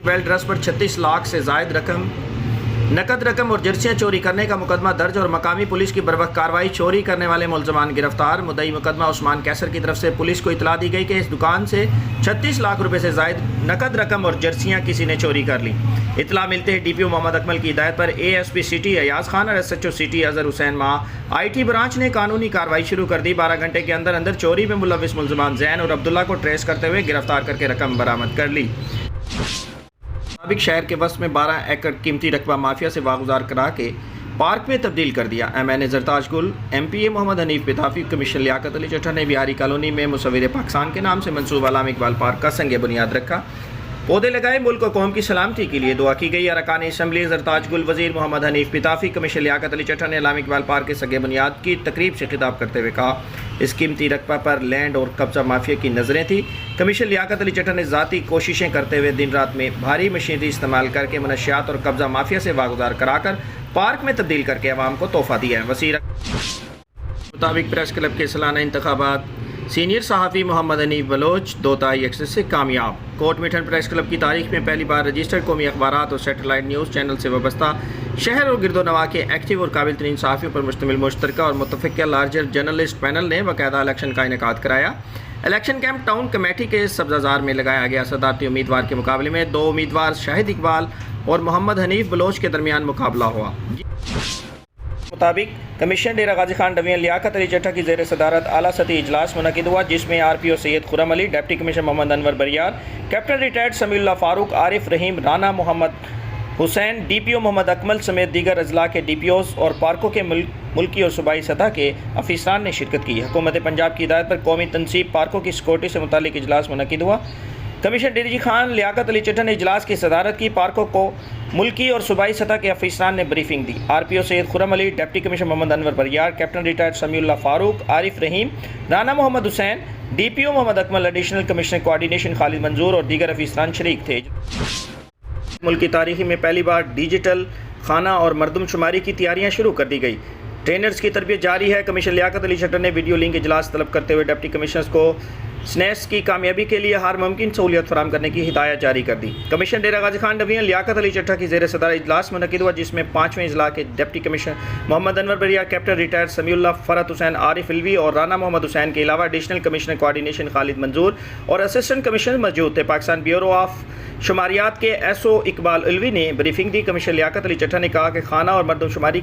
Well trust पर 36 लाख से जायद नकद रकम और जर्सियाँ चोरी करने का मुकदमा दर्ज और मकामी पुलिस की बर्वक्त कार्रवाई। चोरी करने वाले मुलजमान गिरफ्तार। मुद्दई मुकदमा उस्मान कैसर की तरफ से पुलिस को इतला दी गई कि इस दुकान से 36 लाख रुपए से जायद नकद रकम और जर्सियाँ किसी ने चोरी कर ली। इतला मिलते ही DPO मोहम्मद अकमल की हिदायत पर ASP सिटी अयाज खान और SHO सिटी अजहर हुसैन माह IT ब्रांच ने कानूनी कार्रवाई शुरू कर दी। 12 घंटे के अंदर अंदर चोरी में मुलविस मुलजमान जैन और अब्दुल्ला को ट्रेस करते हुए गिरफ्तार करके रकम बरामद कर ली। शहर के वस्त में 12 एकड़ कीमती रकबा माफिया से वागुजार करा के पार्क में तब्दील कर दिया। MNA जरताज गुल, MPA मोहम्मद हनीफ बिताफी, कमिश्नर लियाकत अली चट्टा ने बिहारी कॉलोनी में मुसव्विर पाकिस्तान के नाम से मंसूब अलामा इकबाल पार्क का संग बुनियाद रखा। पौधे लगाए, मुल्क और कौम की सलामती के लिए दुआ की गई। अरकान असम्बली जरताज गुल, वजीर मोहम्मद हनीफ बिताफी, कमिश्नर लियाकत अली चट्टा ने अलामा इकबाल पार्क के संग बुनियाद की तकरीब से खिताब करते हुए कहा, इस कीमती रकबा पर लैंड और कब्जा माफिया की नज़रें थी। कमिश्नर लियाकत अली चट्टा ने ज़ाती कोशिशें करते हुए दिन रात में भारी मशीनरी इस्तेमाल करके मनशियात और कब्जा माफिया से वागुजार कराकर पार्क में तब्दील करके अवाम को तोहफा दिया है। वसीर मुताबिक प्रेस क्लब के सालाना इंतखाबात सीनियर सहाफ़ी मोहम्मद हनीफ बलोच 2 से कामयाब। कोट मिठन प्रेस क्लब की तारीख में पहली बार रजिस्टर्ड कौमी अखबारात और सैटेलाइट न्यूज़ चैनल से वाबस्ता शहर और गिरदोनवा के एक्टिव और काबिल तरीन सहाफ़ियों पर मुश्तमिल मुश्तरका और मुतफ़िक़ा लार्जर जर्नलिस्ट पैनल ने बाकायदा इलेक्शन का इनेकाद कराया। इलेक्शन कैंप टाउन कमेटी के सब्ज़ाजार में लगाया गया। सदारती उम्मीदवार के मुकाबले में 2 उम्मीदवार शाहिद इकबाल और मोहम्मद हनीफ बलोच के दरमियान मुकाबला हुआ। मुताबिक कमिश्नर डेरा गाजी खान डिवीजन लियाकत अली चट्टा की ज़ेर सदारत आला सतही इजलास मुनक़िद हुआ, जिसमें RPO Syed Khurram Ali, deputy commissioner Mohammad Anwar Bariar, captain retired Samiullah Farooq, Arif Rahim, Rana Mohammad Hussain, DPO Mohammad Akmal समेत दीगर अजला के DPOs और पार्कों के मुल्की और सूबाई सतह के अफीसरान ने शिरकत की। हुकूमत पंजाब की हिदायत पर कौमी तनसीब पार्कों की सिक्योरिटी से मुतालिक इजलास मुनक़िद हुआ। कमिश्नर DG खान लियाकत अली चट्टा ने इजलास की सदारत की। पार्कों को मुल्की और सूबाई सतह के अफीसरान ने ब्रीफिंग दी। RPO Syed Khurram Ali, deputy commissioner Mohammad Anwar Bariar, captain retired Samiullah Farooq, Arif Rahim, Rana Mohammad Hussain, DPO Mohammad Akmal, additional commissioner coordination Khalid Manzoor और दीगर अफीसरान शरीक थे। मुल्क की तारीखी में पहली बार डिजिटल खाना और मरदमशुमारी की तैयारियां शुरू कर दी गई। ट्रेनर्स की तरबियत जारी है। कमिश्नर लियाकत अली चट्टा ने वीडियो लिंक इजलास तलब करते हुए डिप्टी कमिश्नर्स को स्नेस की कामयाबी के लिए हर मुमकिन सहूलियत फराहम करने की हिदायत जारी कर दी। कमिश्नर डेरा गाजी खान डिवीजन लियाकत अली चट्टा की ज़ेर सदारत इजलास मुनक़िद हुआ, जिसमें 5वें इजला के deputy commissioner Mohammad Anwar Bariar, captain retired Samiullah फरत Hussain, Arif Alvi और राना मोहम्मद हुसैन के अलावा additional commissioner coordination Khalid Manzoor और असिस्टेंट कमिश्नर मौजूद थे। पाकिस्तान ब्यूरो ऑफ शुमारियात के SO इकबाल अलवी ने ब्रीफिंग दी। कमिश्नर लियाकत अली चट्टा ने कहा कि खाना और मरदमशुमारी